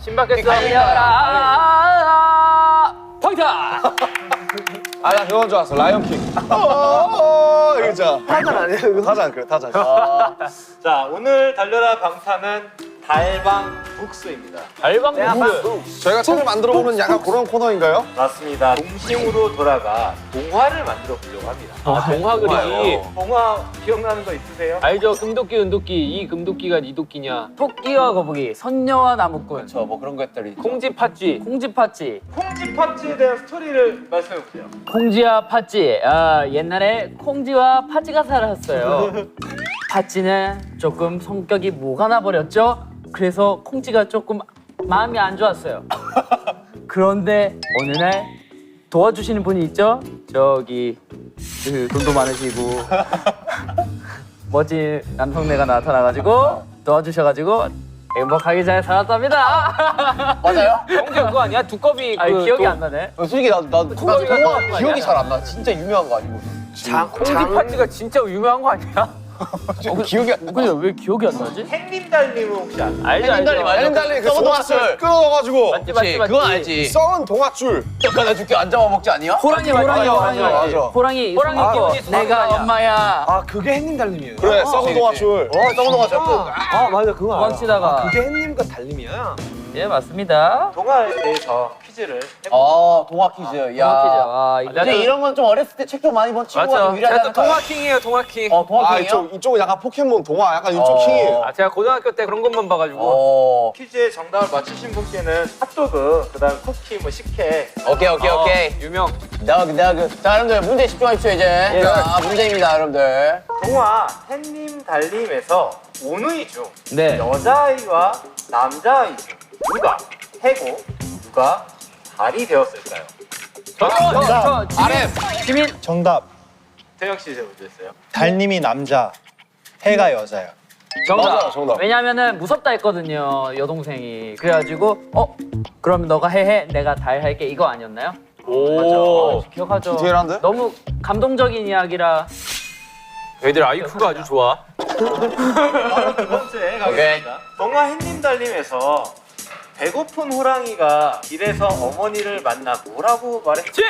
신박했어. 달려라. 포인트. 아, 나 그건 줄 알았어. 라이언킹. 이거죠. 타잔 아니에요? 이거 타잔, 그래, 타잔. 자, 오늘 달려라 방탄은 달방북스입니다. 달방북스. 저희가 책을 만들어보는 약간 그런 코너인가요? 맞습니다. 동심으로 돌아가 동화를 만들어 보려고 합니다. 동화 그리기. 동화 기억나는 거 있으세요? 알죠? 금도끼, 은도끼. 이 금도끼가 니 도끼냐? 토끼와 거북이, 선녀와 나무꾼. 저 뭐 그런 것들이 콩쥐 팥쥐. 콩쥐 팥쥐. 콩쥐 팥쥐에 대한 스토리를 말씀해 보세요. 콩쥐와 팥쥐. 옛날에 콩쥐와 팥쥐가 살았어요. 팥쥐는 조금 성격이 뭐가 나버렸죠? 그래서 콩쥐가 조금 마음이 안 좋았어요. 그런데 어느 날 도와주시는 분이 있죠? 저기 그 돈도 많으시고 멋진 남성네가 나타나가지고 도와주셔가지고 행복하게 잘 살았답니다. 맞아요? 콩쥐 그거 아니야? 두꺼비 아니, 기억이 안 나네. 솔직히 나도 동화 기억이 잘 안 나. 진짜 유명한 거 아니고. 콩쥐 팥쥐가 진짜 유명한 거 아니야? 기억이 안 나. 근데 왜 기억이 안 나지? 햇님달님은 혹시 아세요? 알죠 알죠. 헬린달리 그 썩은 동화줄 동화줄. 끊어가지고 맞지. 그건 알지. 썩은 동화줄. 잠깐 나 죽게 안 잡아먹지 아니야? 호랑이 맞아. 호랑이 기분이 내가 엄마야. 아 그게 햇님 달님이에요? 그래, 썩은 동화줄. 썩은 동화줄. 아 맞아 그거 알아. 도망치다가. 그게 햇님과 달님이야? 예 맞습니다. 동화에 대해서 퀴즈를 해볼게요. 동화 퀴즈. 도망치자. 야. 이거 근데 이런 건 좀 어렸을 때 책도 많이 본 친구가 좀 유리하지 않을까? 동화킹이에요 동화킹. 동화 아, 킹이요? 이쪽은 약간 포켓몬 동화, 약간 이쪽 킹이에요. 제가 고등학교 때 그런 것만 봐가지고. 퀴즈의 정답을 맞추신 분께는 핫도그, 그다음 쿠키, 뭐 식혜. 오케이. 유명. 너그. 자, 여러분들 문제 집중하십시오 이제. 자, 문제입니다, 여러분들. 동화 햇님 달님에서 오누이 중 네. 여자아이와 남자아이 중 누가 해고, 누가 달이 되었을까요? 저 지민. 정답. 태영 씨 제가 먼저 했어요. 달님이 남자, 해가 여자야. 정답. 맞아, 정답. 왜냐면은 무섭다 했거든요 여동생이. 그래가지고 그럼 너가 해 내가 달 할게 이거 아니었나요? 오. 맞아. 기억하죠. 디테일한데? 너무 감동적인 이야기라. 애들 아이큐가 아주 좋아. 두 번째 가겠습니다. 동화 햇님 달님에서 배고픈 호랑이가 길에서 어머니를 만나 뭐라고 말했지?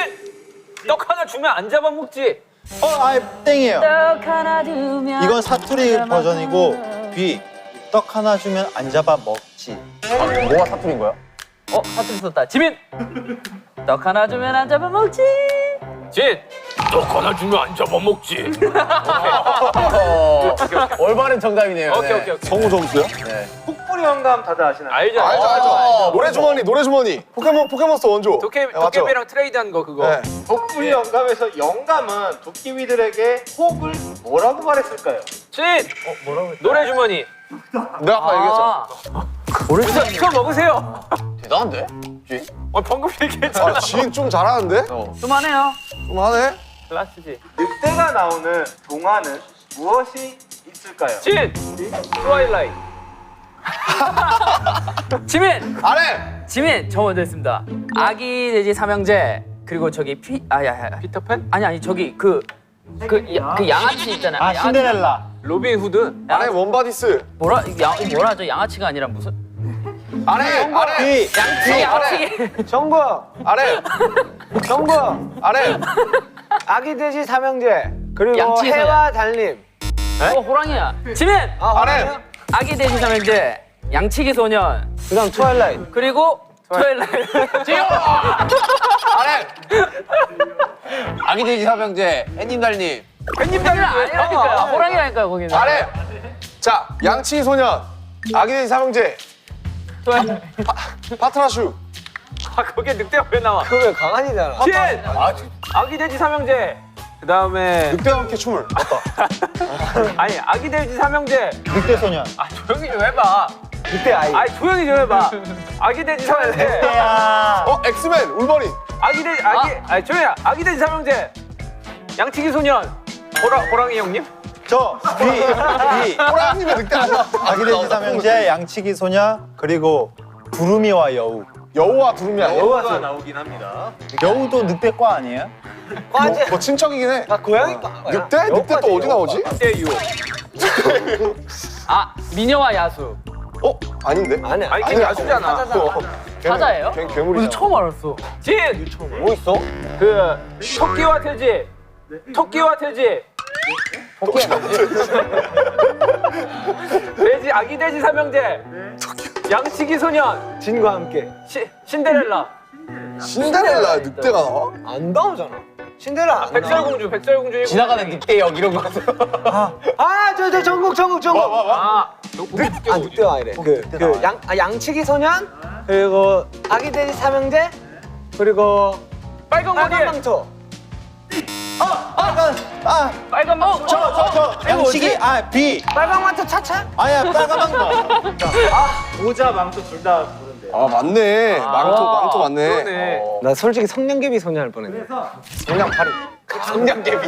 떡 하나 주면 안 잡아먹지. 아예 땡이에요. 떡 하나 주면. 이건 사투리 버전이고 B. 떡 하나 주면 안 잡아 먹지. 뭐가 사투리인 거야? 사투리 썼다. 지민. 떡 하나 주면 안 잡아먹지. 진. 떡 하나 주면 안 잡아먹지. 올바른 정답이네요. 오케이. 성우 점수요? 폭불이 영감 다들 아시나요? 알죠. 알죠. 노래주머니. 포켓몬스터 원조. 맞죠? 도깨비랑 트레이드한 거 그거. 네. 폭불이 영감에서 영감은 도깨비들에게 호흡을 뭐라고 말했을까요? 진. 노래 주머니. 내가 아까 얘기했잖아. 모르겠어. 이거 먹으세요. 대단한데? 방금 얘기했잖아. 지인 좀 잘하는데? 그만해요. 좀 하네? 클라스지. 늑대가 나오는 동화는 무엇이 있을까요? 진. 트와일라이트. 지민. 안 해! 지민. 저 먼저 했습니다. 아기 돼지 삼형제 그리고 저기 피터팬? 아니 저기 그 양아치 있잖아요. 아 신데렐라. 로빈 후드. 안 해, 원바디스. 뭐라죠? 양아치가 아니라 무슨? 안 해! B. 양치기. 정구. 안 해! 정구. 안 해! 아기 돼지 삼형제. 그리고 양치 해와 달님. 호랑이야. 지민. 안 해! 아기 돼지 삼형제 양치기 소년 그다음 트와일라이트. 그리고 트와일라이트. 안 해! 아기 돼지 삼형제, 햇님 달님. 팬님들은 아니라니까요. 호랑이라니까요 거기는. 안 해! 자, 양치 소년, 아기돼지 삼형제, 파트라슈. 거기에 늑대가 왜 나와? 그거 왜 강한이잖아. 진. 아기 돼지 삼형제. 그 다음에 늑대와 함께 춤을. 맞다. 아니 아기 돼지 삼형제. 늑대 소년. 조용히 좀 해봐. 늑대 아이. 아이 조용히 좀 해봐. 아기 돼지 삼형제. 야. 엑스맨 울버린. 아기 돼지 아니 조용히 해. 아기 돼지 삼형제. 양치기 소년. 호랑이 형님? 저 B. 호랑이님의 늑대 아니야? 아기돼지 삼형제, 양치기 소녀, 그리고 두루미와 여우. 여우와 두루미 아니야? 여우가 나오긴 합니다. 여우도 늑대과 아니에요? 뭐 친척이긴 해. 아 고양이과. 늑대? 늑대 또 어디 나오지? 늑대유. 아 미녀와 야수. 어? 아닌데? 아니야. 아니 걔 야수잖아. 사자예요? 걔 괴물이잖아. 처음 알았어. 진. 뭐 있어? 그 토끼와 돼지. 토끼와 돼지. 돼지 아기 돼지 삼형제. 양치기 소년. 진과 함께. 신데렐라. 신데렐라 늑대가 나와? 안 나오잖아. 신데렐라 안 나와. 백설공주. 지나가는 늑대역 이런 거. 저 전국. 아, 늑대가 아니래. 양치기 소년 그리고 아기 돼지 삼형제 그리고 빨간 머리. 빨간 망토. 빨간 망토. 저 양치기 B. 빨간 망토 차차. 아니야 빨간 망토. 모자 망토 둘 다 부른대. 아 맞네. 망토 맞네. 그러네. 나 솔직히 성냥개비 소녀 할 뻔했네. 성냥팔이. 성냥개비.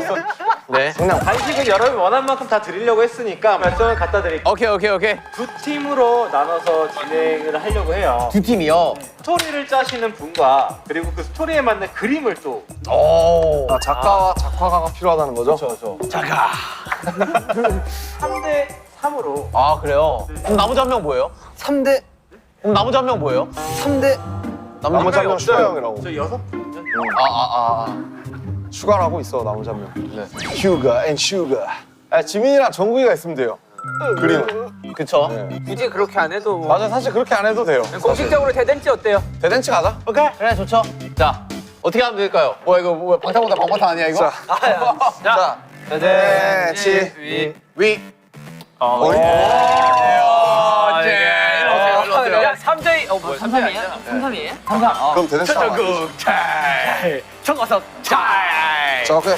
네. 간식은 여러분이 원하는 만큼 다 드리려고 했으니까 결정을 갖다 드릴게요. 오케이. 두 팀으로 나눠서 진행을 하려고 해요. 두 팀이요. 스토리를 짜시는 분과 그리고 그 스토리에 맞는 그림을 또 오. 아, 작가와 작화가가 필요하다는 거죠? 그렇죠. 3대 3으로 아 그래요? 그럼 나머지 한 명 뭐예요? 3대 그럼 나머지 한 명 뭐예요? 3대 나머지 한 명 슈가 형이라고. 저 6분? 슈가라고 있어 나머지 한 명. 슈가 앤 슈가. 아, 지민이랑 정국이가 있으면 돼요. 그림은. 그쵸? 네. 굳이 그렇게 안 해도 뭐. 맞아 사실 그렇게 안 해도 돼요. 공식적으로 대댄지 어때요? 대댄치 가자. 오케이. 그래 좋죠. 자 어떻게 하면 될까요? 뭐야 이거 뭐야 방탄보다 방탄 아니야 이거? 자. 대댄치 위. 야 3대 뭐야 3-3이야? 3-3이에요? 그럼 대댄치 가자. 청어석 잘. 자 오케이.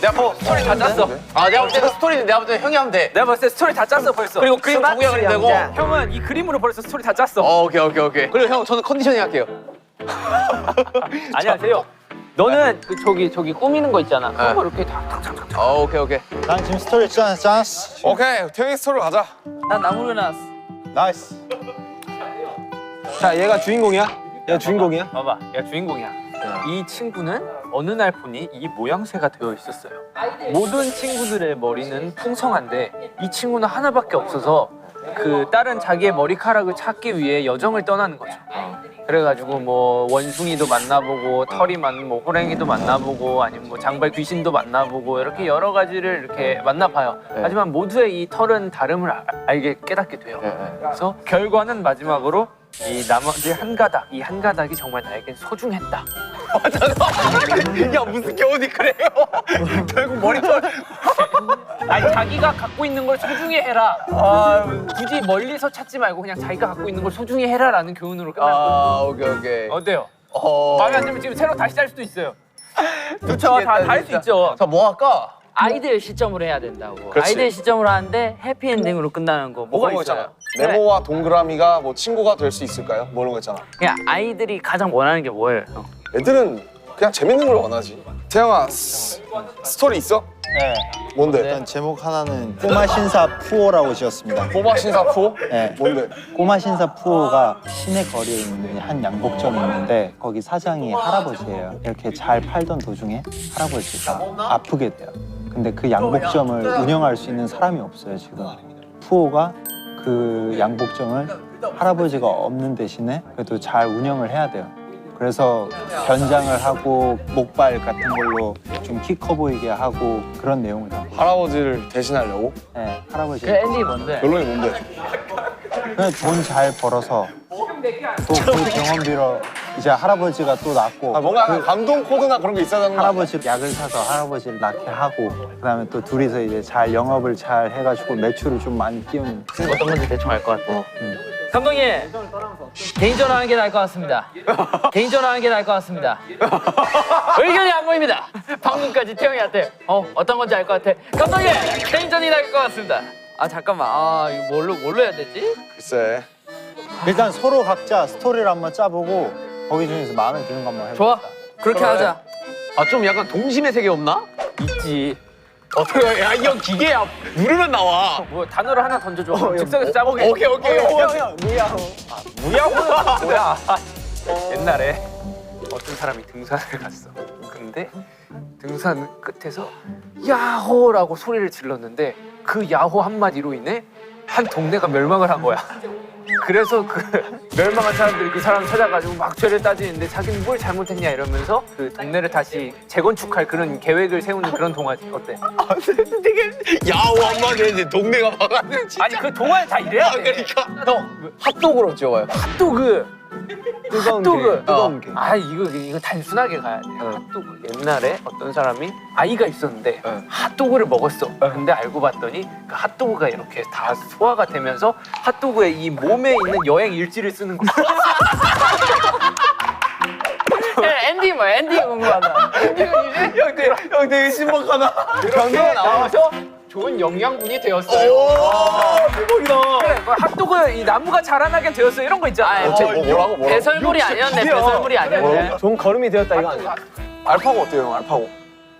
내가 뭐 스토리 다 짰어. 아 내가 볼 때는 스토리는 내가 볼 때 형이 하면 돼. 내가 봤을 때 스토리 다 짰어 벌써. 그리고 그림 정국이가 그리면 되고. 형은 이 그림으로 벌써 스토리 다 짰어. 오케이. 그리고 형 저는 컨디셔닝 할게요. 안녕하세요. 너는 그 저기 꾸미는 거 있잖아. 그런 거 이렇게 탁탁탁탁. 오케이. 난 지금 스토리 짰어. 오케이 태영이 스토리 가자. 난 나무를 놨어. 나이스. 자 얘가 주인공이야? 얘가 주인공이야? 봐봐, 얘가 주인공이야. 이 친구는 어느 날 보니 이 모양새가 되어 있었어요. 모든 친구들의 머리는 풍성한데 이 친구는 하나밖에 없어서 그 다른 자기의 머리카락을 찾기 위해 여정을 떠나는 거죠. 그래가지고 뭐 원숭이도 만나보고 털이 많은 뭐 호랭이도 만나보고 아니면 뭐 장발 귀신도 만나보고 이렇게 여러 가지를 이렇게 만나봐요. 하지만 모두의 이 털은 다름을 알게 깨닫게 돼요. 그래서 결과는 마지막으로 이 나머지 이 한 가닥이 정말 나에겐 소중했다. 야 무슨 교훈이 그래요? 결국 머리털. 아니 자기가 갖고 있는 걸 소중히 해라. 굳이 멀리서 찾지 말고 그냥 자기가 갖고 있는 걸 소중히 해라라는 교훈으로 끝났거든요. 오케이. 어때요? 마음에 안 들면 지금 새로 다시 짤 수도 있어요. 그렇죠. 다 할 수 있죠. 자 뭐 할까? 아이들 시점으로 해야 된다고. 그렇지. 아이들 시점으로 하는데 해피엔딩으로 끝나는 거 뭐가 그런 거 있어요? 있잖아. 네모와 동그라미가 뭐 친구가 될 수 있을까요? 뭐 이런 거 있잖아. 그냥 아이들이 가장 원하는 게 뭐예요? 형? 애들은 그냥 재밌는 걸 원하지. 태영아 스토리 있어? 네. 뭔데? 일단 제목 하나는 꼬마 신사 푸오라고 지었습니다. 꼬마 신사포? 네. 뭔데? 꼬마 신사 푸오가 시내 거리에 있는 한 양복점이 있는데 거기 사장이 할아버지예요. 이렇게 잘 팔던 도중에 할아버지가 아프게 돼요. 근데 그 양복점을 운영할 수 있는 사람이 없어요 지금. 푸오가 그 양복점을 할아버지가 없는 대신에 그래도 잘 운영을 해야 돼요. 그래서 변장을 하고 목발 같은 걸로 좀 키 커 보이게 하고 그런 내용을 담고. 할아버지를 대신하려고? 네, 할아버지. 그 엔딩이 뭔데? 결론이 뭔데? 그냥 돈 잘 벌어서 또 그 병원비로 이제 할아버지가 또 낫고 아, 뭔가 감동 코드나 그런 게 있어야 되는 거 아니야? 할아버지 약을 사서 할아버지를 낫게 하고 그다음에 또 둘이서 이제 잘 영업을 잘 해가지고 매출을 좀 많이 띄우는. 어떤 건지 대충 알 것 같아. 감독님 개인전화 하는 게 나을 것 같습니다. 개인전화 하는 게 나을 것 같습니다. 의견이 안 보입니다. 방금까지 태영이한테 어떤 건지 알 것 같아. 감독님 개인전이 나을 것 같습니다. 아 잠깐만 이거 뭘로 해야 되지? 글쎄. 일단 서로 각자 스토리를 한번 짜보고 거기 중에서 마음에 드는 거 한번 해볼까? 좋아 그렇게 하자. 아 좀 약간 동심의 세계 없나? 있지. 어떻게 야 이 형 기계야 누르면 나와. 뭐 단어를 하나 던져줘. 즉석에서 짜보게. 오케이. 무야호는 뭐야? 옛날에 어떤 사람이 등산을 갔어. 근데 등산 끝에서 야호라고 소리를 질렀는데 그 야호 한마디로 인해 한 동네가 멸망을 한 거야. 그래서 그 멸망한 사람들이 그 사람 찾아가지고 막 죄를 따지는데 자기는 뭘 잘못했냐 이러면서 그 동네를 다시 재건축할 그런 계획을 세우는 그런 동화지. 어때? 되게 야호 한마디 했는데 동네가 막았네. 아니 그 동화에 다 이래야 돼. 그러니까 형 핫도그로 찍어봐요. 핫도그. 뜨거운 핫도그. 게, 뜨거운 게. 이거 단순하게 가야 돼. 핫도그. 옛날에 어떤 사람이 아이가 있었는데 핫도그를 먹었어. 근데 알고 봤더니 그 핫도그가 이렇게 다 소화가 되면서 핫도그의 이 몸에 있는 여행 일지를 쓰는 거야. 엔딩 뭐야? 엔딩 궁금하다. 형 되게 신박하다. 경기가 나와서 좋은 영양분이 되었어요. 대박이다. 그래, 그 핫도그 이 나무가 자라나게 되었어. 이런 거 있잖아. 뭐라고? 배설물이 아니었네. 배설물이 아니었네. 좋은 걸음이 되었다 이거 아니야? 알파고 어때요, 형? 알파고.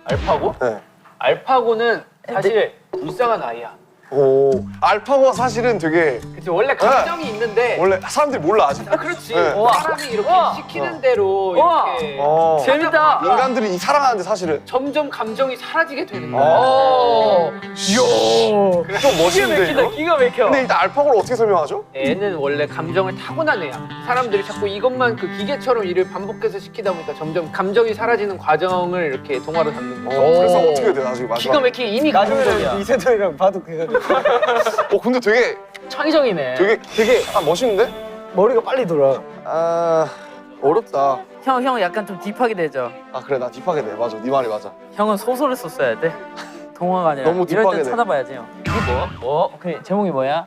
알파고? 네. 알파고는 사실 불쌍한 아이야. 오. 알파고가 사실은 되게 그치 원래 감정이 있는데 원래 사람들이 몰라 아직. 그렇지. 네. 사람이 이렇게 시키는 대로 우와. 이렇게 재밌다. 인간들이 이 사랑하는데 사실은. 점점 감정이 사라지게 되는 거야. 좀 멋있는데. 이거? 기가 막혀. 근데 일단 알파고를 어떻게 설명하죠? 애는 원래 감정을 타고난 애야. 사람들이 자꾸 이것만 그 기계처럼 일을 반복해서 시키다 보니까 점점 감정이 사라지는 과정을 이렇게 동화로 담는 거야. 그래서 어떻게 돼 나중에 기가 마지막. 막히게 이미 감동적이야. 이세돌이랑 봐도 그거 근데 되게 창의적이네. 되게 멋있는데? 머리가 빨리 돌아. 아 어렵다. 형 약간 좀 딥하게 되죠. 아 그래 나 딥하게 돼. 맞아. 네 말이 맞아. 형은 소설을 썼어야 돼. 동화가 아니라. 너무 이럴 딥하게 때 돼. 찾아봐야지 형. 이게 뭐? 그 제목이 뭐야?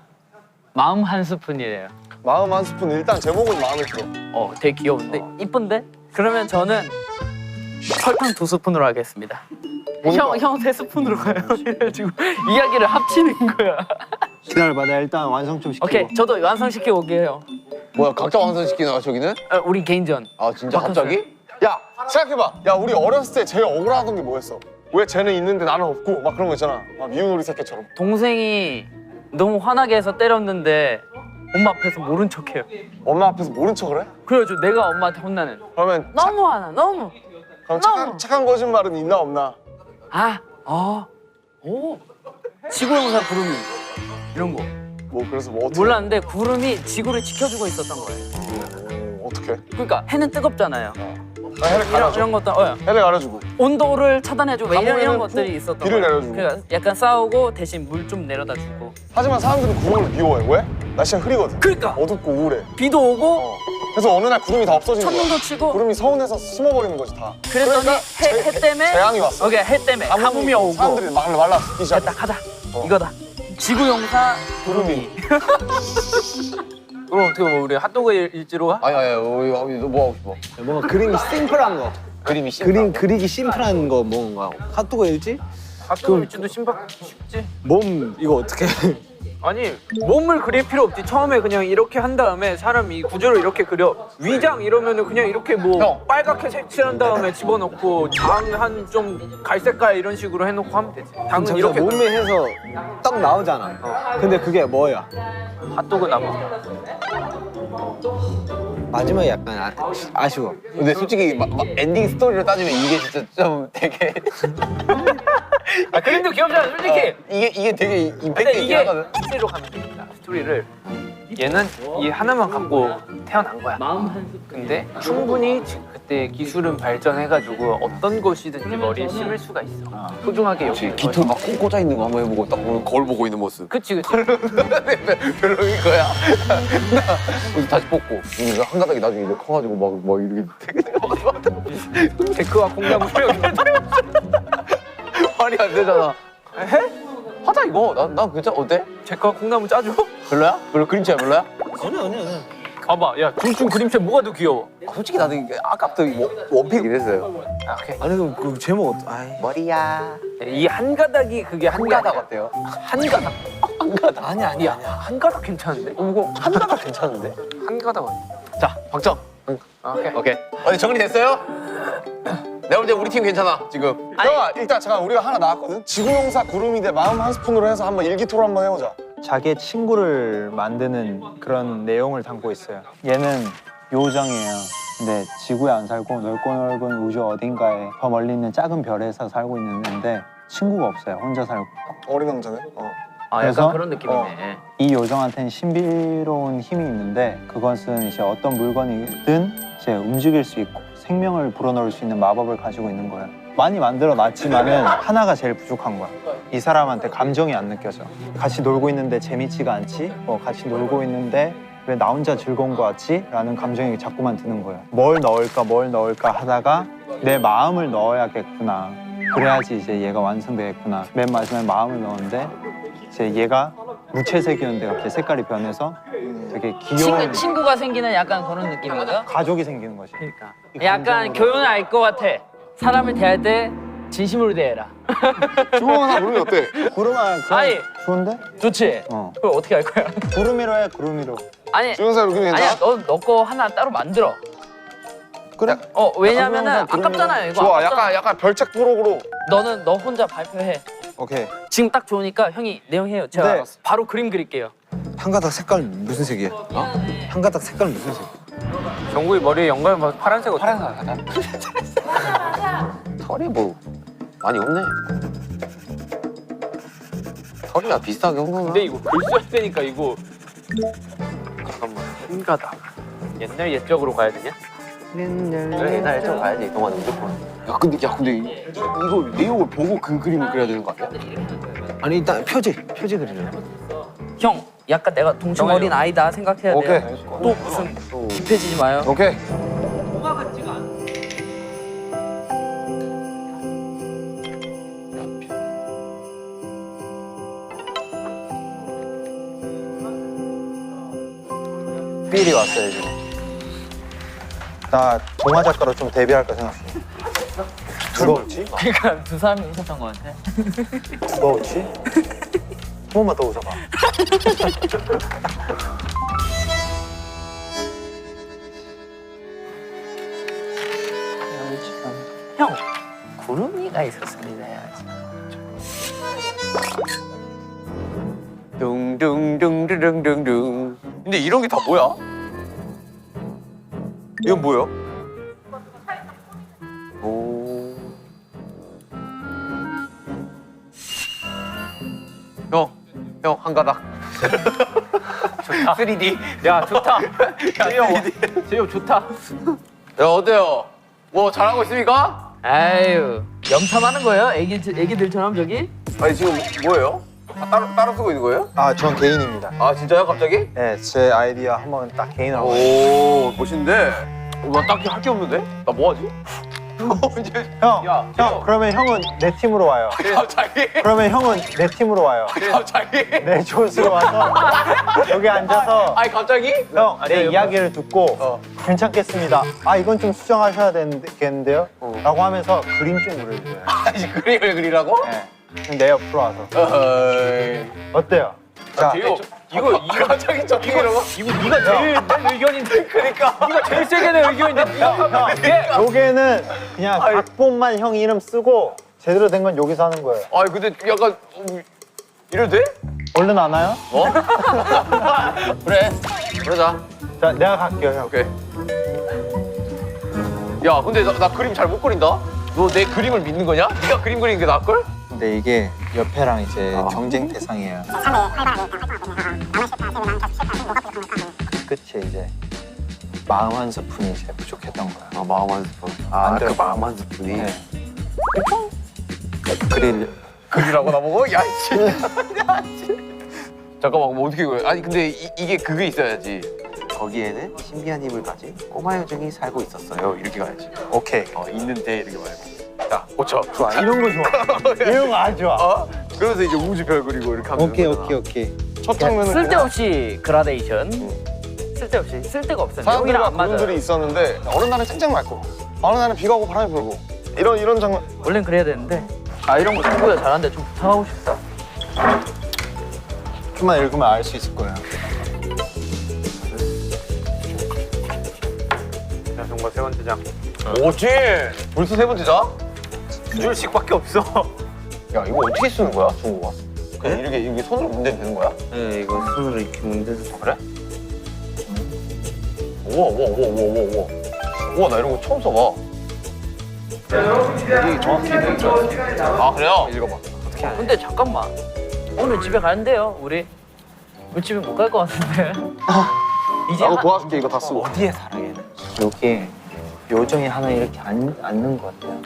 마음 한 스푼이래요. 마음 한 스푼 일단 제목은 마음에 들어. 되게 귀여운데 이쁜데? 그러면 저는 설탕 2스푼으로 하겠습니다. 뭔가? 형 3스푼으로 가요. 이래가지고 이야기를 합치는 거야. 기다려봐, 내가 일단 완성 좀 시키고. 오케이, 저도 완성시켜 올게요. 뭐야 각자 완성시키는 거야 저기는? 우리 개인전. 아 진짜 갑자기? 야 생각해봐. 야 우리 어렸을 때 제일 억울하던 게 뭐였어? 왜 쟤는 있는데 나는 없고 막 그런 거 있잖아. 막 미운 우리 새끼처럼. 동생이 너무 화나게 해서 때렸는데 엄마 앞에서 모른 척해요. 엄마 앞에서 모른 척을 해? 그래가지고 내가 엄마한테 혼나는. 그러면 너무 화나, 너무. 그럼 너무. 착한 거짓말은 있나 없나? 지구용사 구름이 이런 거 뭐 그래서 뭐 어떻게? 몰랐는데 구름이 지구를 지켜주고 있었던 거예요. 어떻게? 그러니까 해는 뜨겁잖아요. 해를 가려줘. 이런 것도 해를 가려주고. 온도를 차단해주고 이런 가뭄에는 것들이 있었던 비를 거예요. 내려주고. 그러니까 약간 싸우고 대신 물 좀 내려다 주고. 하지만 사람들은 구름을 미워해. 왜? 날씨가 흐리거든. 그러니까 어둡고 우울해. 비도 오고 그래서 어느 날 구름이 다 없어진 거야. 천둥도 치고 구름이 서운해서 숨어버리는 거지 다. 그랬더니 해 때문에 재앙이 왔어. 오케이, 해 때문에 가뭄이 오고. 사람들이 말라 죽기 시작해. 됐다 가자. 이거다. 지구용사 구름이. 그럼 어떻게 뭐 우리 핫도그 일지로 가? 아니 너 뭐 하고 싶어? 뭔가 그림이 심플한 거. 그림이 심플한 그림 그리기 심플한 거 뭔가. 핫도그 일지? 핫도그 일지도 쉽지. 몸 이거 어떻게? 아니 몸을 그릴 필요 없지. 처음에 그냥 이렇게 한 다음에 사람이 구조를 이렇게 그려. 위장 이러면은 그냥 이렇게 뭐 형. 빨갛게 색칠한 다음에 집어넣고 장 한 좀 갈색깔 이런 식으로 해놓고 하면 되지. 당은 이렇게 몸에 해서 딱 나오잖아. 근데 그게 뭐야? 핫도그 나무. 마지막에 약간 아쉬워. 근데 솔직히 엔딩 스토리로 따지면 이게 진짜 좀 되게 그림도 귀엽잖아 솔직히. 이게 되게 임팩트 근데 있긴 이게 하거든. 스토리로 가면 됩니다. 스토리를 얘는 이 하나만 갖고 태어난 거야. 마음 한 스푼. 근데 충분히 그때 기술은 발전해가지고 어떤 것이든지 머리에 심을 수가 있어. 소중하게 여기는 깃털 막 꽂아 있는 거 한번 해보고 딱 보면 거울 보고 있는 모습. 그치. 별로인 거야. 그래서 다시 뽑고 이거 한 가닥이 나중에 이제 커가지고 막 이렇게 데크와 콩나무 말이 안 되잖아. 해? 하자 이거. 난 괜찮아. 어때? 데크와 콩나무 짜줘? 별로야? 별로 그림체야 별로야? 봐봐, 야, 둘 중 그림체 뭐가 더 귀여워? 솔직히 나도 이게 아까부터 원픽 이랬어요. 아, 오케이. 아니 그 제목 머리야. 이 한 가닥이 그게 한 한가닥 가닥. 어때요? 한 가닥. 아니야. 한 가닥 괜찮은데? 이거 한가닥 괜찮은데? 한 가닥 아니야. 자, 박정. 오케이. 오케이. 어디 정리됐어요? 내가 볼 때 우리 팀 괜찮아 지금. 형아 일단 잠깐 우리가 하나 나왔거든. 지구용사 구름이 대 마음 한 스푼으로 해서 한번 일기토론 한번 해보자. 자기의 친구를 만드는 그런 내용을 담고 있어요. 얘는 요정이에요. 근데 지구에 안 살고 넓고 넓은 우주 어딘가에 더 멀리 있는 작은 별에서 살고 있는데 친구가 없어요. 혼자 살고. 어린 왕자네. 아, 그래서? 약간 그런 느낌이네. 이 요정한테는 신비로운 힘이 있는데 그것은 이제 어떤 물건이든 이제 움직일 수 있고 생명을 불어넣을 수 있는 마법을 가지고 있는 거예요. 많이 만들어 놨지만은 하나가 제일 부족한 거야. 이 사람한테 감정이 안 느껴져. 같이 놀고 있는데 재밌지가 않지? 같이 놀고 있는데 왜 나 혼자 즐거운 거 같지? 라는 감정이 자꾸만 드는 거예요. 뭘 넣을까 하다가 내 마음을 넣어야겠구나. 그래야지 이제 얘가 완성되겠구나. 맨 마지막에 마음을 넣었는데 이제 얘가 무채색이었는데 갑자기 색깔이 변해서 되게 귀여운 친구가 생기는 약간 그런 느낌인가요? 가족이 생기는 거지. 그러니까. 약간 교훈을 알 것 같아. 사람을 대할 때 진심으로 대해라. 지구용사 구름이 어때? 구름아, 아니. 좋은데? 좋지? 그걸 어떻게 할 거야? 구름이로 해, 구름이로. 아니, 지구용사 구름이 괜찮아? 아니야. 너 거 하나 따로 만들어. 그래? 왜냐면은 구름이로. 아깝잖아요. 이거 좋아. 아깝잖아. 약간 별책 프로그로. 너 혼자 발표해. 오케이. 지금 딱 좋으니까 형이 내용해요. 제가 네. 바로 그림 그릴게요. 한 가닥 색깔 무슨 색이야? 한 가닥 색깔 무슨 색? 정국이 머리에 연관 파란색 어때? 털이 뭐 많이 없네. 털이야 비슷하게 한 거나. 근데 이거 글 써야 되니까 이거 잠깐만 한 가닥. 옛날 옛적으로 가야 되냐? 그래, 옛날에 좀 가야지. 동안 무조건. 야 근데 이거 내용을 보고 그 그림을 그려야 되는 거 아니야? 아니 일단 표지 그리려. 형, 약간 내가 동충 정해요. 어린 아이다 생각해야 오케이. 돼요. 또 무슨 딥해지지 마요. 오케이. 필이 왔어요, 지금. 나 동화 작가로 좀 데뷔할까 생각 중이야. 누가 웃지? 그러니까 두 사람이 웃었던 것 같아. 누가 웃지? 한 번만 더 웃어봐. 형, 구름이가 있었습니다. 둥둥둥둥둥둥. 근데 이런 게 다 뭐야? 이건 뭐야? 오. 형 한 가닥. 좋다. 3D. 야 좋다. 제이홉 좋다. 야 어때요? 뭐 잘하고 있습니까? 아유, 염탐하는 거예요? 애기들처럼 저기? 아니 지금 뭐예요? 따로 쓰고 있는 거예요? 아, 전 개인입니다. 아 진짜요? 갑자기? 네, 제 아이디어 한번 딱 개인으로. 오 멋있는데? 나 딱히 할 게 없는데? 나 뭐하지? 형, 그러면 형은 내 팀으로 와요. 갑자기? 그러면 형은 내 팀으로 와요. 갑자기? 내 조수로 와서 여기 앉아서 아니 갑자기? 형, 내 이야기를 듣고 괜찮겠습니다. 아, 이건 좀 수정하셔야 되겠는데요? 라고 하면서 그림 좀 그려줘요. 아니 그림을 그리라고? 네. 내 옆으로 와서. 어이. 어때요? 자, 제이홉 이거 갑자기 저기로 이거 네가 제일 내 의견인데. 그러니까. 네가 제일 세게 내 의견인데. 형, 요게는 그냥 각본만 형 이름 쓰고 제대로 된 건 여기서 하는 거예요. 아니 근데 약간 이래도 돼? 얼른 안 와요? 어? 그래 그러자. 자, 내가 갈게요, 형. 오케이. 야 근데 나 그림 잘 못 그린다? 너 내 그림을 믿는 거냐? 네가 그림 그리는 게 나을걸? 근데 이게 옆에랑 이제 경쟁 대상이에요. 끝이 이제 마음 한 스푼이 이제 부족했던 거야. 아 마음 한 스푼. 안 그 들어. 마음 한 스푼이. 네. 그릴 그리라고 나보고? 야 씨. 잠깐만 뭐 어떻게 그래? 아니 근데 이게 그게 있어야지. 거기에는 신비한 힘을 가진 꼬마 요정이 살고 있었어요. 이렇게 가야지. 오케이. 있는데 이렇게 말고. 자 고쳐. 좋아. 이런 거 좋아. 이런 거 아주 좋아. 어? 그러면서 이제 우주별 그리고 이렇게 하면 오케이, 되는 거잖아. 오케이, 오케이. 첫 장면은 쓸데없이 그라데이션. 쓸데없이 쓸데가 없어요. 사람들과 여기랑 안 맞아요. 구름들이 있었는데 어느 날은 쨍쨍 맑고 어느 날은 비가 오고 바람이 불고 이런 장면. 원래는 그래야 되는데 이런 거 친구가 잘하는데 좀 부탁하고 싶다. 좀만 읽으면 알 수 있을 거예요. 자, 정말 세 번째 장. 뭐지? 벌써 세 번째 자? 두 줄씩밖에 없어. 야 이거 어떻게 쓰는 거야 중국어? 그냥 이렇게 손으로 문대면 되는 거야? 네, 이거 손으로 이렇게 문대서 그래? 우와 우와 나 이런 거 처음 써봐. 이게 정확히 아 그래요? 읽어봐. 근데 잠깐만. 오늘 집에 가는데요, 우리 집에 못 갈 것 같은데. 이제 나도 도와줄게 이거 다 쓰고. 어디에 살아 얘는? 여기에 요정이 하나 이렇게 앉는 것 같아요.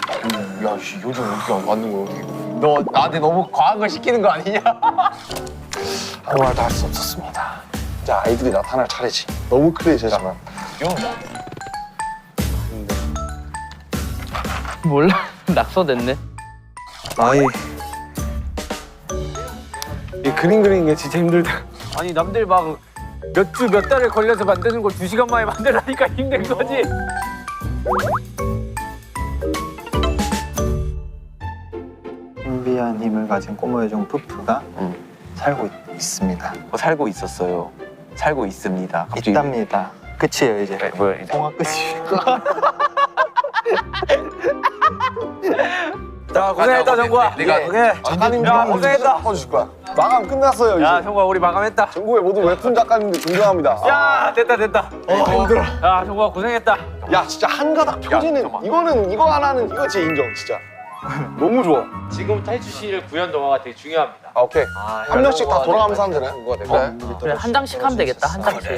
야, 씨, 요즘 어떻게 맞는 거야, 여기? 너 나한테 너무 과한 걸 시키는 거 아니냐? 아무 말도 할 수 없었습니다. 자, 아이들이 나타날 차례지. 너무 클리셰지만. 몰라. 낙서됐네. 아이. 이 그림 그리는 게 진짜 힘들다. 아니 남들 막 몇 주 몇 달을 걸려서 만드는 걸 2시간 만에 만들라니까 힘든 거지. 신비한 힘을 가진 꼬마 요정 푸푸가 살고 있습니다. 살고 있었어요. 살고 있습니다. 갑자기- 있답니다. 끝이에요 이제. 네, 뭐야, 이제. 동화 끝이. 자 고생했다 정구야. 내가 작가님 야, 고생했다. 바꿔주실 거야. 마감 끝났어요 이제. 야 정구야 우리 마감했다. 전국의 모든 웹툰 작가님들 존경합니다. 야 됐다. 힘들어. 야 정구야 고생했다. 야 진짜 한 가닥 표지는 잠깐만. 이거 하나는 이거 진짜 인정 진짜. 너무 좋아. 지금부터 해주실 구현 동화가 되게 중요합니다. 아, 오케이. 한 명씩 다 돌아가면서 하면 되네. 그래, 한 장씩 하면 되겠다. 한 장씩.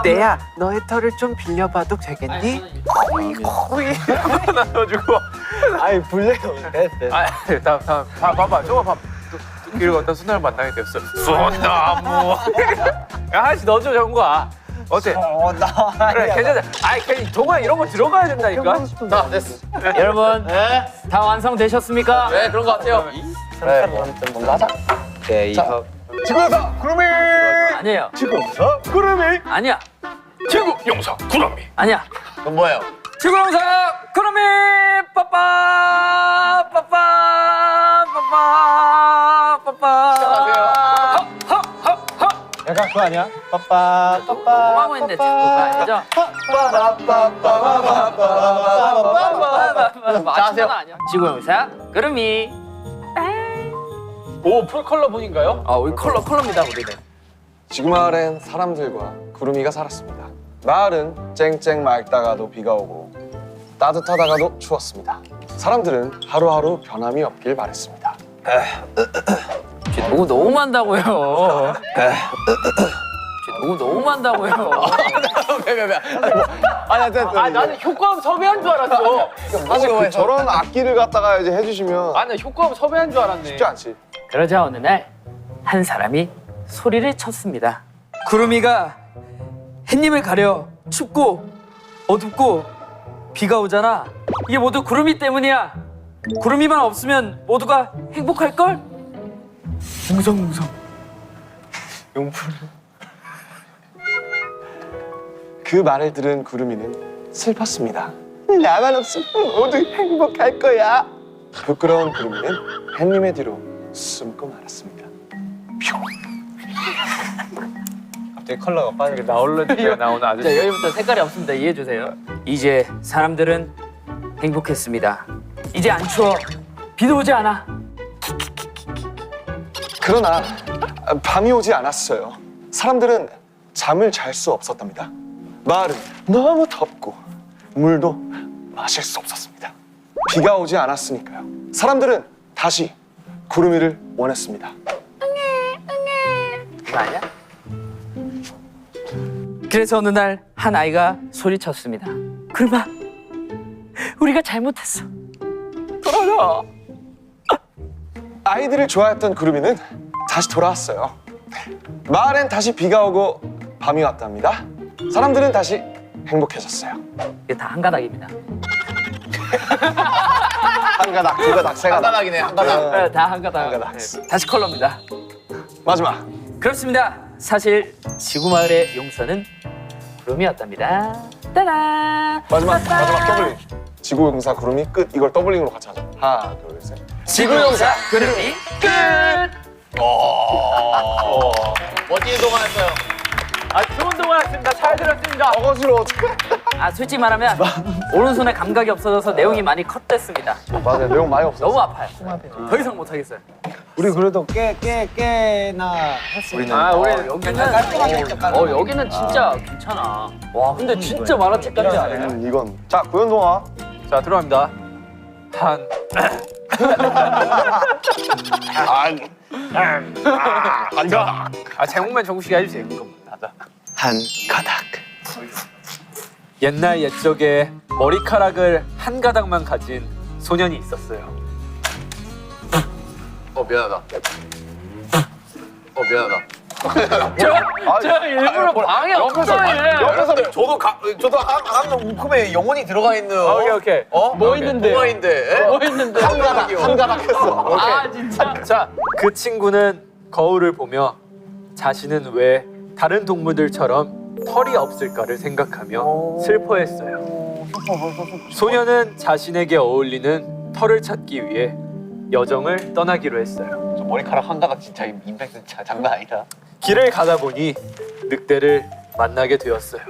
늑대야 너의 털을 좀 빌려봐도 되겠니? 거의 나눠주고. 아이 불려요. 다 봐봐 저거 봐. 길을 걷다 순나를 만나게 됐어. 순나무. 야 하나씩 넣어줘 정구야. 어때? 그래 괜찮아. 아이 괜히 동화 이런 거 들어가야 된다니까. 자, 됐어. 여러분, 다 완성되셨습니까? 네, 그런 거 같아요. 그래, 먼저 하자. 네 이거 지구에서 구름이. 아니에요. 지구에서 구름이. 아니야. 지구 용사 구름이. 아니야. 그건 뭐예요? 지구용사 구름이 빠빠 약간 그거 아니야? 빠빠 빠빠. 뭐라고 했는데 자꾸가 아니죠? 맞추는 아니야. 지구용사 구름이. 오 풀컬러 분인가요? 우리 컬러입니다 우리는. 지구 마을엔 사람들과 구름이가 살았습니다. 마을은 쨍쨍 맑다가도 비가 오고 따뜻하다가도 추웠습니다. 사람들은 하루하루 변함이 없길 바랬습니다. 너무 너무한다고요. 너무한다고요. 나는 효과음 섭외한 줄 알았어. 사실 저런 악기를 갖다가 이제 해주시면 나 효과음 섭외한 줄 알았네. 쉽지 않지. 그러자 어느 날 한 사람이 소리를 쳤습니다. 구름이가 햇님을 가려 춥고 어둡고 비가 오잖아. 이게 모두 구름이 때문이야. 구름이만 없으면 모두가 행복할걸? 웅성웅성. 그 말을 들은 구름이는 슬펐습니다. 나만 없으면 모두 행복할 거야. 부끄러운 구름이는 햇님의 뒤로 숨고 말았습니다. 갑자기 컬러가 빠지게 나오는 자, 아저씨. 여기부터 색깔이 없습니다. 이해해 주세요. 이제 사람들은 행복했습니다. 이제 안 추워. 비도 오지 않아. 그러나 밤이 오지 않았어요. 사람들은 잠을 잘 수 없었답니다. 마을은 너무 덥고 물도 마실 수 없었습니다. 비가 오지 않았으니까요. 사람들은 다시 구름이를 원했습니다. 이거 아니야? 그래서 어느 날 한 아이가 소리쳤습니다. 구름아, 우리가 잘못했어. 돌아가. 아이들을 좋아했던 구름이는 다시 돌아왔어요. 마을엔 다시 비가 오고 밤이 왔답니다. 사람들은 다시 행복해졌어요. 이게 다 한 가닥입니다. 한 가닥, 두 가닥, 세 가닥. 한가닥이네, 한가닥. 다 한 가닥. 한 가닥. 다시 컬러입니다. 마지막. 그렇습니다. 사실 지구마을의 용서는 구름이었답니다. 따란. 마지막 더블링. 지구용사 구름이 끝. 이걸 더블링으로 같이 하자. 하나, 둘, 셋. 지구용사 구름이 끝. 멋진 동화였어요. 아 좋은 동화였습니다. 잘 들었습니다. 어거지로 어떡해. 아 솔직히 말하면 오른손에 감각이 없어져서 내용이 많이 컷됐습니다. 맞아요. 내용 많이 없어. 너무 아파요. 더 이상 못하겠어요. 우리 그래도 꽤나 했어요. 아 우리 여기는 진짜 괜찮아. 와 근데 진짜 만화책 같지 않아요? 이건 자 구연동화. 자 들어갑니다. 한 제목만 정국씨가 해주세요. 한 가닥. 옛날 옛적에 머리카락을 한 가닥만 가진 소년이 있었어요. 미안하다. 미안하다. 제가 일부러 방해 없어요. 옆에서 저도 한 움큼에 영혼이 들어가 있는. 오케이. 뭐 있는데? 뭐 있는데? 뭐 있는데? 한 가닥 했어. 아 진짜. 자, 그 친구는 거울을 보며 자신은 왜 다른 동물들처럼 털이 없을까를 생각하며 슬퍼했어요. 소녀는 자신에게 어울리는 털을 찾기 위해 여정을 떠나기로 했어요. 저 머리카락 한 가닥 진짜 임팩트 장난 아니다. 길을 가다 보니 늑대를 만나게 되었어요.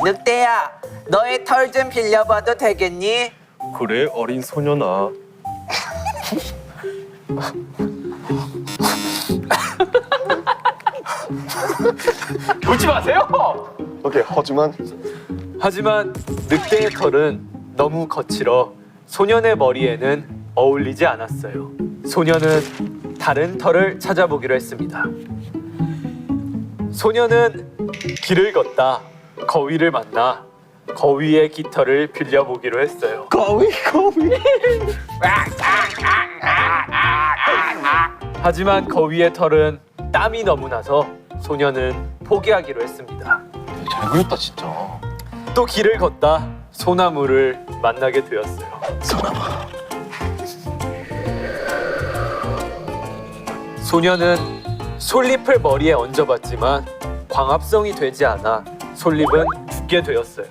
늑대야, 너의 털 좀 빌려봐도 되겠니? 그래 어린 소년아. 울지 마세요. 오케이. 하지만 늑대의 털은 너무 거칠어 소년의 머리에는 어울리지 않았어요. 소년은 다른 털을 찾아보기로 했습니다. 소년은 길을 걷다 거위를 만나 거위의 깃털을 빌려보기로 했어요. 거위. 하지만 거위의 털은 땀이 너무 나서 소년은 포기하기로 했습니다. 잘 그렸다 진짜. 또 길을 걷다 소나무를 만나게 되었어요. 소년은 솔잎을 머리에 얹어봤지만 광합성이 되지 않아 솔잎은 죽게 되었어요.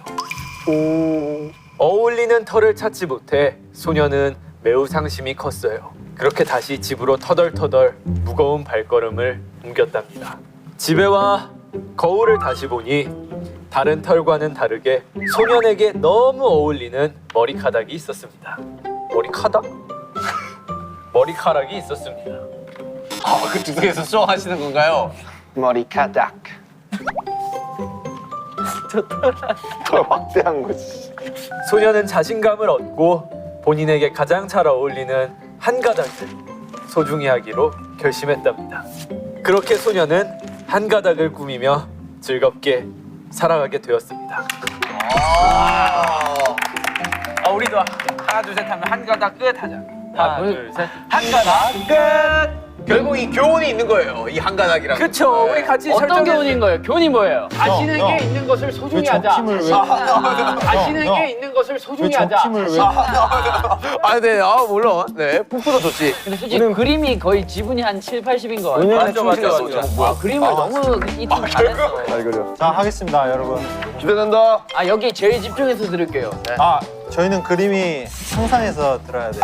어울리는 털을 찾지 못해 소년은 매우 상심이 컸어요. 그렇게 다시 집으로 터덜터덜 무거운 발걸음을 옮겼답니다. 집에 와 거울을 다시 보니 다른 털과는 다르게 소년에게 너무 어울리는 머리카락이 있었습니다. 머리카락? 머리카락이 있었습니다. 그 두께에서 수정하시는 건가요? 머리카락. 더 막대한 거지. 소년은 자신감을 얻고 본인에게 가장 잘 어울리는 한 가닥을 소중히 하기로 결심했답니다. 그렇게 소년은 한 가닥을 꾸미며 즐겁게 살아가게 되었습니다. 우리도 하나 둘 셋 하면 한 가닥 끝 하자. 하나 둘 셋. 한 가닥 끝. 결국 이 교훈이 있는 거예요. 이 한 가닥이랑. 그쵸. 우리 같이 어떤 설정해. 교훈인 거예요? 교훈이 뭐예요? 자신에게 형. 있는 것을 소중히 왜 하자. 적팀을 왜? 자신에게 형. 있는 것을 소중히 왜 하자. 적팀을 왜? 네, 물론. 네, 푸푸도 좋지. 근데 솔직히 그림이 거의 지분이 한 7, 80인 거 같아요. 맞아. 그림을 너무 이팀 잘했어. 잘 그려. 자 하겠습니다, 여러분. 기대된다. 아 여기 제일 집중해서 들을게요. 네. 저희는 그림이 상상해서 들어야 돼요.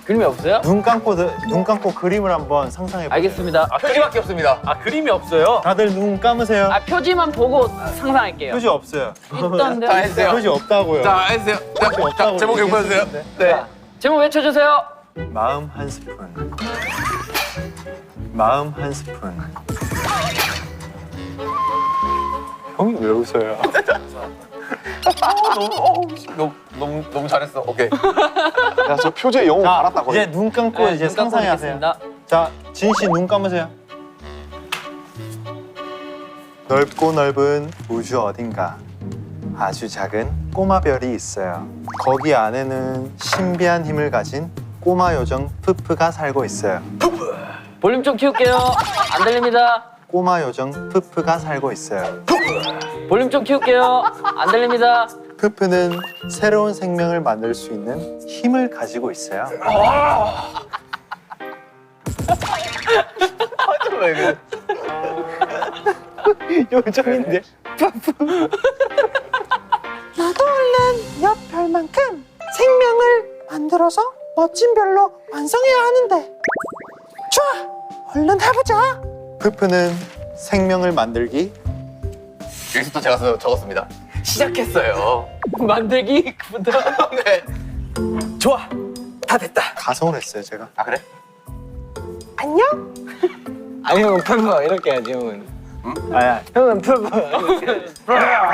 그림이 없어요? 눈 감고 그림을 한번 상상해 보세요. 알겠습니다. 표지밖에 없습니다. 그림이 없어요. 다들 눈 감으세요. 표지만 보고 상상할게요. 표지 없어요. 있던데. 자, 해주세요. 표지 없다고요. 자, 해주세요. 표지 없다고 제목 읽어주세요. 얘기했었는데. 네. 제목 외쳐주세요. 마음 한 스푼. 마음 한 스푼. 형이 왜 웃어요? 너무 잘했어. 오케이. 야, 저 표지의 영웅 알았다 거의. 이제 눈 감고 이제 눈 감고 상상하세요. 있겠습니다. 자, 진 씨 눈 감으세요. 넓고 넓은 우주 어딘가 아주 작은 꼬마 별이 있어요. 거기 안에는 신비한 힘을 가진 꼬마 요정 푸푸가 살고 있어요. 볼륨 좀 키울게요. 안 들립니다. 꼬마 요정 푸푸가 살고 있어요. 볼륨 좀 키울게요. 안 들립니다. 푸푸는 새로운 생명을 만들 수 있는 힘을 가지고 있어요. 왜 그래? 요정인데. 나도 얼른 옆 별만큼 생명을 만들어서 멋진 별로 완성해야 하는데. 좋아, 얼른 해보자. 푸푸는 생명을 만들기. 여기서부터 제가 적었습니다. 시작했어요. 만들기부터. 네. 좋아. 다 됐다. 가성을 했어요 제가. 아 그래? 안녕? 아니 형은 푸푸 이렇게 해야지 형은. 아야 형은 푸푸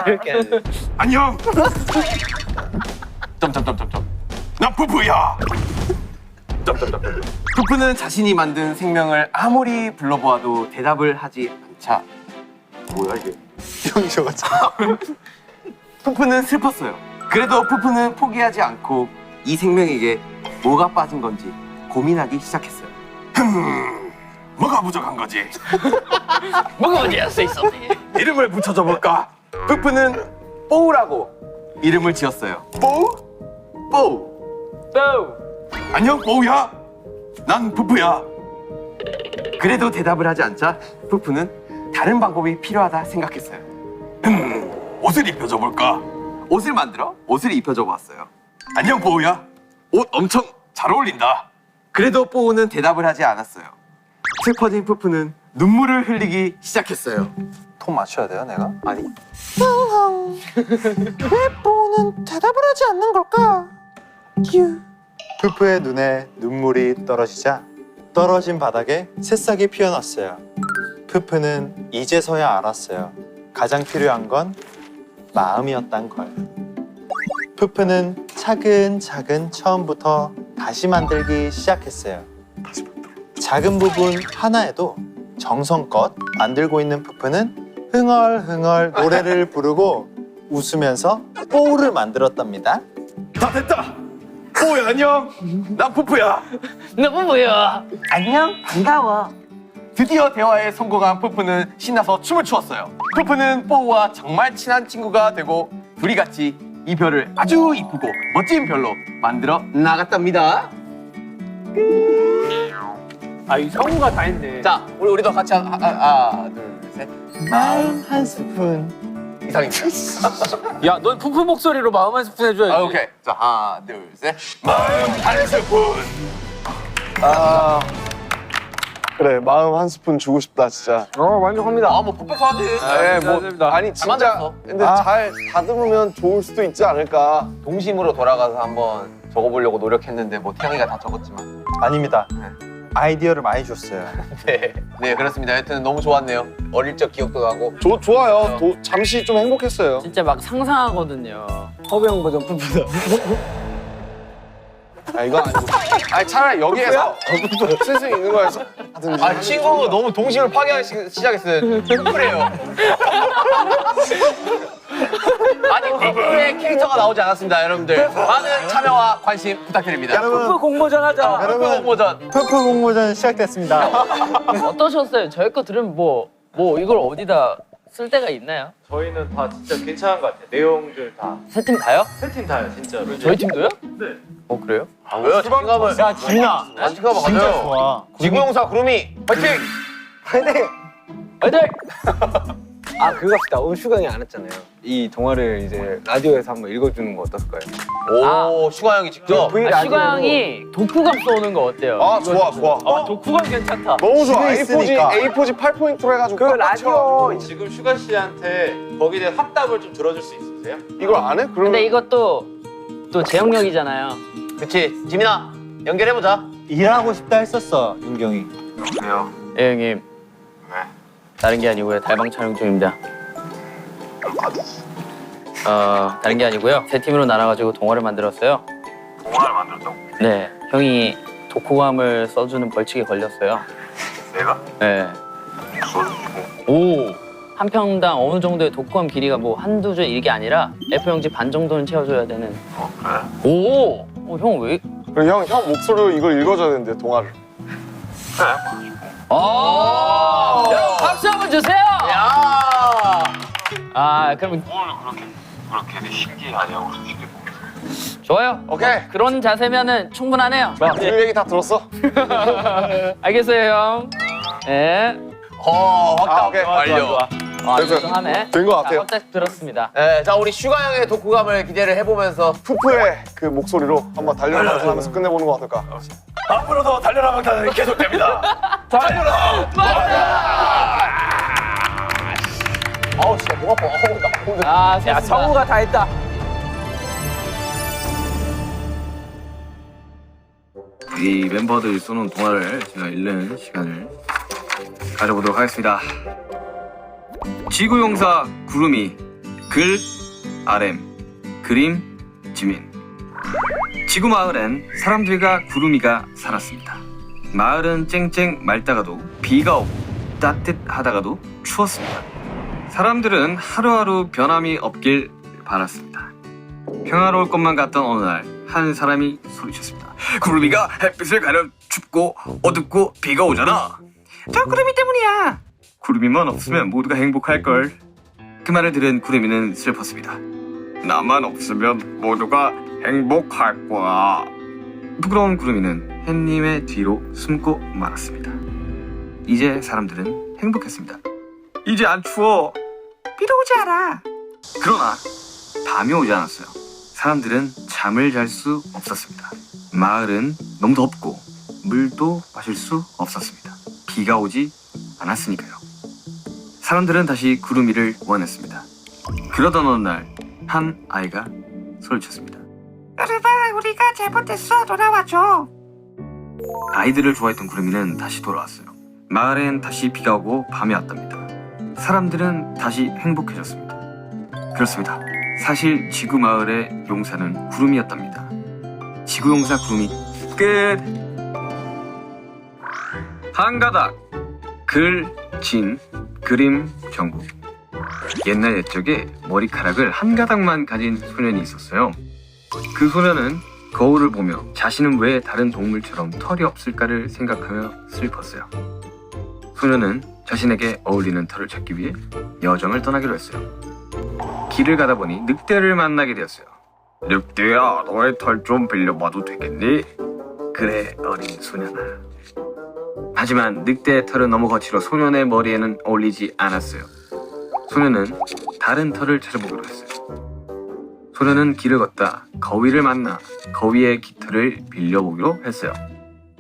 이렇게 해야지. 안녕. 점점점점점. 나 푸푸야. 점점점점. 푸푸는 자신이 만든 생명을 아무리 불러보아도 대답을 하지 않자. 뭐야 이게? 형이 적었지. 푸푸는 슬펐어요. 그래도 푸푸는 포기하지 않고 이 생명에게 뭐가 빠진 건지 고민하기 시작했어요. 뭐가 부족한 거지? 뭐가 어디야 써 있었네. 이름을 붙여줘 볼까? 푸푸는 뽀우라고 이름을 지었어요. 뽀우? 뽀우. 뽀. 안녕 뽀우야. 난 푸푸야. 그래도 대답을 하지 않자 푸푸는 다른 방법이 필요하다 생각했어요. 옷을 입혀줘 볼까? 옷을 만들어 옷을 입혀줘 보았어요. 안녕 뽀우야. 옷 엄청 잘 어울린다. 그래도 뽀우는 대답을 하지 않았어요. 슬퍼진 푸푸는 눈물을 흘리기 시작했어요. 톤 맞춰야 돼요 내가? 아니 왜 뽀는 대답을 하지 않는 걸까? 유. 푸푸의 눈에 눈물이 떨어지자 떨어진 바닥에 새싹이 피어났어요. 푸푸는 이제서야 알았어요. 가장 필요한 건 마음이었단 걸. 푸푸는 차근차근 처음부터 다시 만들기 시작했어요. 작은 부분 하나에도 정성껏 만들고 있는 푸푸는 흥얼흥얼 노래를 부르고 웃으면서 뽀우를 만들었답니다. 다 됐다. 뽀우야 안녕. 난 푸푸야. 너무 뭐야? 안녕, 반가워. 드디어 대화에 성공한 푸푸는 신나서 춤을 추었어요. 푸푸는 뽀우와 정말 친한 친구가 되고 둘이 같이 이 별을 아주 이쁘고 멋진 별로 만들어 나갔답니다. 아, 이 성우가 다 했네. 자, 우리도 같이 하나, 둘, 셋. 마음 한 스푼. 이상입니다. 야, 넌 푸푸 목소리로 마음 한 스푼 해줘야지. 아, 오케이. 자, 하나, 둘, 셋. 마음 한 스푼. 아 그래 마음 한 스푼 주고 싶다 진짜. 만족합니다. 아, 뭐 풋풋하지. 네, 뭐 아니 잘 만들었어. 근데 잘 다듬으면 좋을 수도 있지 않을까. 동심으로 돌아가서 한번 적어보려고 노력했는데 뭐 태영이가 다 적었지만. 아닙니다. 아이디어를 많이 줬어요. 네, 네 그렇습니다. 하여튼 너무 좋았네요. 어릴 적 기억도 나고. 좋아요. 잠시 좀 행복했어요. 진짜 막 상상하거든요. 허병 버전 푸푸다. 아 이건 아니고. 아니 차라리 여기에서 쓸 수 있는 거에서 하든지. 아 친구 너무 동심을 파괴하기 시작했어요. 푸푸래요. 아직 푸푸의 캐릭터가 나오지 않았습니다, 여러분들. 많은 참여와 관심 부탁드립니다. 여러분 푸푸 공모전 하자. 푸푸 공모전. 푸푸 공모전 시작됐습니다. 어떠셨어요? 저희 거 들으면 뭐 이걸 어디다 쓸 데가 있나요? 저희는 다 진짜 괜찮은 것 같아요. 내용들 다. 세 팀 다요? 세 팀 다요, 진짜로. 저희 팀도요? 네. 어 그래요? 아, 왜요? 자신감을. 야 지민아, 자신감을 진짜 가져요. 좋아. 지구용사 구름이 화이팅! 화이팅! 아 그거 합시다. 오늘 슈강이 안 했잖아요. 이 동화를 이제 라디오에서 한번 읽어주는 거 어떨까요? 오, 슈가 형이 직접. 슈가 형이 독후감 써오는 거 어때요? 아 좋아. 독후감 괜찮다. 너무 좋아. 집에 있으니까. A4지 8포인트로 해가지고 그 꽉 라디오 맞춰가지고. 지금 슈가 씨한테 거기에 대한 확답을 좀 들어줄 수 있으세요? 이걸 안 해? 그럼 근데 이것도 또 제형력이잖아요. 그치, 지민아 연결해보자. 일하고 싶다 했었어 윤경이. 예 형님. 다른 게 아니고요. 달방 촬영 중입니다. 다른 게 아니고요. 세 팀으로 나눠가지고 동화를 만들었어요. 동화를 만들었다고? 네, 형이 독후감을 써주는 벌칙에 걸렸어요. 내가? 네. 오. 한 평당 어느 정도의 독후감 길이가 뭐 한두 줄 이게 아니라 F0지 반 정도는 채워줘야 되는. 그래? 오. 형 왜? 그리고 형 목소리로 이걸 읽어줘야 되는데 동화를. 여러분 박수 한번 주세요. 야. 아 그럼 뭘 괜히 신기하냐고 솔직히. 좋아요. 오케이. 그런 자세면은 충분하네요. 그 얘기 다 들었어? 알겠어요 형. 네. 확답 오케이. 완료. 좋아. 하네. 된 것 같아요. 깜짝 들었습니다. 네, 자 우리 슈가 형의 독후감을 기대를 해보면서 푸푸의 그 목소리로 한번 달려라 하면서 끝내보는 거 어떨까? 앞으로도 달려라 방탄은 계속됩니다. 아우 진짜 목 아파. 아, 야, 성우가 다 했다. 이 멤버들이 쏘는 동화를 제가 읽는 시간을 가져보도록 하겠습니다. 지구용사 구름이 글 RM 그림 지민. 지구 마을엔 사람들과 구름이가 살았습니다. 마을은 쨍쨍 맑다가도 비가 오고 따뜻하다가도 추웠습니다. 사람들은 하루하루 변함이 없길 바랐습니다. 평화로울 것만 같던 어느 날 한 사람이 소리쳤습니다. 구름이가 햇빛을 가려 춥고 어둡고 비가 오잖아. 저 구름이 때문이야. 구름이만 없으면 모두가 행복할걸. 그 말을 들은 구름이는 슬펐습니다. 나만 없으면 모두가 행복할 거야. 부끄러운 구름이는 햇님의 뒤로 숨고 말았습니다. 이제 사람들은 행복했습니다. 이제 안 추워. 비도 오지 않아. 그러나 밤이 오지 않았어요. 사람들은 잠을 잘 수 없었습니다. 마을은 너무 덥고 물도 마실 수 없었습니다. 비가 오지 않았으니까요. 사람들은 다시 구름이를 원했습니다. 그러던 어느 날 한 아이가 소리쳤습니다. 여러분, 우리가 잘못했어. 돌아와줘. 아이들을 좋아했던 구름이는 다시 돌아왔어요. 마을엔 다시 비가 오고 밤이 왔답니다. 사람들은 다시 행복해졌습니다. 그렇습니다. 사실 지구 마을의 용사는 구름이었답니다. 지구용사 구름이 끝. 한가닥 글, 진, 그림, 정국. 옛날 옛적에 머리카락을 한 가닥만 가진 소년이 있었어요. 그 소년은 거울을 보며 자신은 왜 다른 동물처럼 털이 없을까를 생각하며 슬펐어요. 소년은 자신에게 어울리는 털을 찾기 위해 여정을 떠나기로 했어요. 길을 가다 보니 늑대를 만나게 되었어요. 늑대야, 너의 털 좀 빌려봐도 되겠니? 그래, 어린 소년아. 하지만 늑대의 털은 너무 거칠어 소년의 머리에는 어울리지 않았어요. 소년은 다른 털을 찾아보기로 했어요. 소년은 길을 걷다 거위를 만나 거위의 깃털을 빌려보기로 했어요.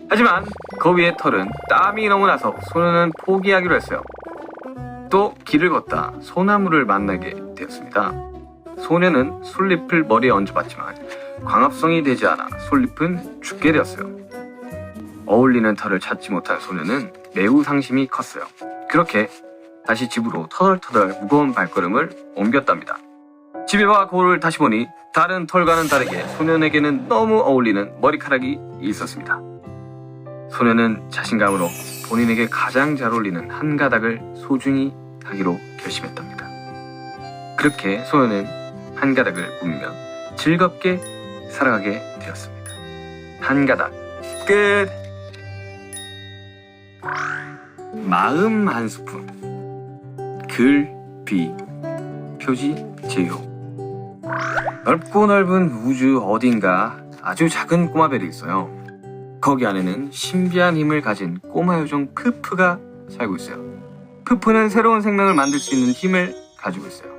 하지만 거위의 털은 땀이 너무 나서 소년은 포기하기로 했어요. 또 길을 걷다 소나무를 만나게 되었습니다. 소년은 솔잎을 머리에 얹어봤지만 광합성이 되지 않아 솔잎은 죽게 되었어요. 어울리는 털을 찾지 못한 소년은 매우 상심이 컸어요. 그렇게 다시 집으로 터덜터덜 무거운 발걸음을 옮겼답니다. 집에 와 거울을 다시 보니 다른 털과는 다르게 소년에게는 너무 어울리는 머리카락이 있었습니다. 소년은 자신감으로 본인에게 가장 잘 어울리는 한 가닥을 소중히 하기로 결심했답니다. 그렇게 소년은 한 가닥을 꾸미며 즐겁게 살아가게 되었습니다. 한 가닥 끝. 마음 한 스푼 글, 비, 표지, 제요. 넓고 넓은 우주 어딘가 아주 작은 꼬마벨이 있어요. 거기 안에는 신비한 힘을 가진 꼬마 요정 푸푸가 살고 있어요. 푸푸는 새로운 생명을 만들 수 있는 힘을 가지고 있어요.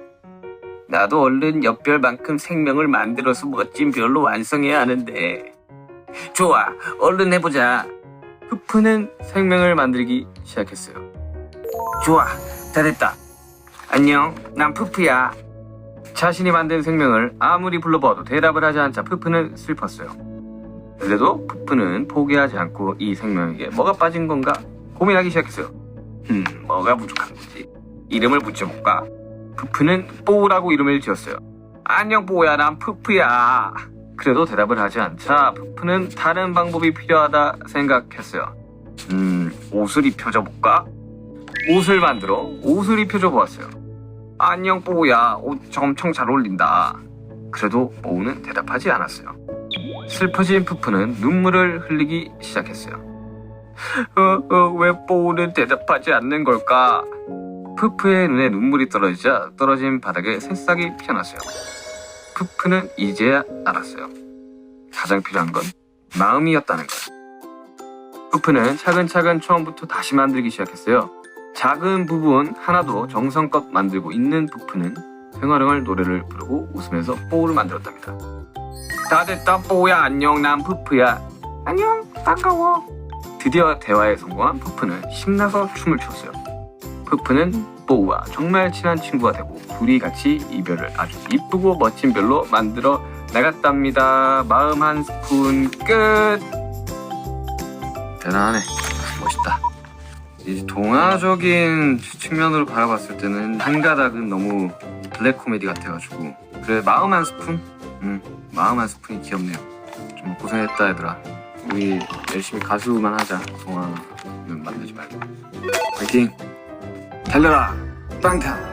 나도 얼른 옆별만큼 생명을 만들어서 멋진 별로 완성해야 하는데. 좋아, 얼른 해보자. 푸푸는 생명을 만들기 시작했어요. 좋아, 다 됐다. 안녕, 난 푸푸야. 자신이 만든 생명을 아무리 불러봐도 대답을 하지 않자 푸푸는 슬펐어요. 그래도 푸푸는 포기하지 않고 이 생명에게 뭐가 빠진 건가 고민하기 시작했어요. 뭐가 부족한 거지? 이름을 붙여볼까? 푸푸는 뽀우라고 이름을 지었어요. 안녕 뽀우야, 난 푸푸야. 그래도 대답을 하지 않자 푸푸는 다른 방법이 필요하다 생각했어요. 옷을 입혀줘 볼까? 옷을 만들어 옷을 입혀줘 보았어요. 안녕 뽀우야, 옷 엄청 잘 어울린다. 그래도 뽀우는 대답하지 않았어요. 슬퍼진 푸푸는 눈물을 흘리기 시작했어요. 왜 뽀우는 대답하지 않는 걸까? 푸푸의 눈에 눈물이 떨어지자 떨어진 바닥에 새싹이 피어났어요. 푸푸는 이제야 알았어요. 가장 필요한 건 마음이었다는 걸. 푸푸는 차근차근 처음부터 다시 만들기 시작했어요. 작은 부분 하나도 정성껏 만들고 있는 푸푸는 흥얼흥얼 노래를 부르고 웃으면서 뽀우를 만들었답니다. 다 됐다 뽀우야 안녕 난 푸푸야 안녕 반가워. 드디어 대화에 성공한 푸푸는 신나서 춤을 췄어요. 푸푸는 뽀우와 정말 친한 친구가 되고 둘이 같이 이별을 아주 이쁘고 멋진 별로 만들어 나갔답니다. 마음 한 스푼 끝. 대단하네. 멋있다. 이 동화적인 측면으로 바라봤을 때는 한 가닥은 너무 블랙 코미디 같아가지고 그래 마음 한 스푼? 마음 한 스푼이 귀엽네요. 좀 고생했다 얘들아. 우리 열심히 가수만 하자. 동화는 만들지 말고. 파이팅! 달려라! 빵타!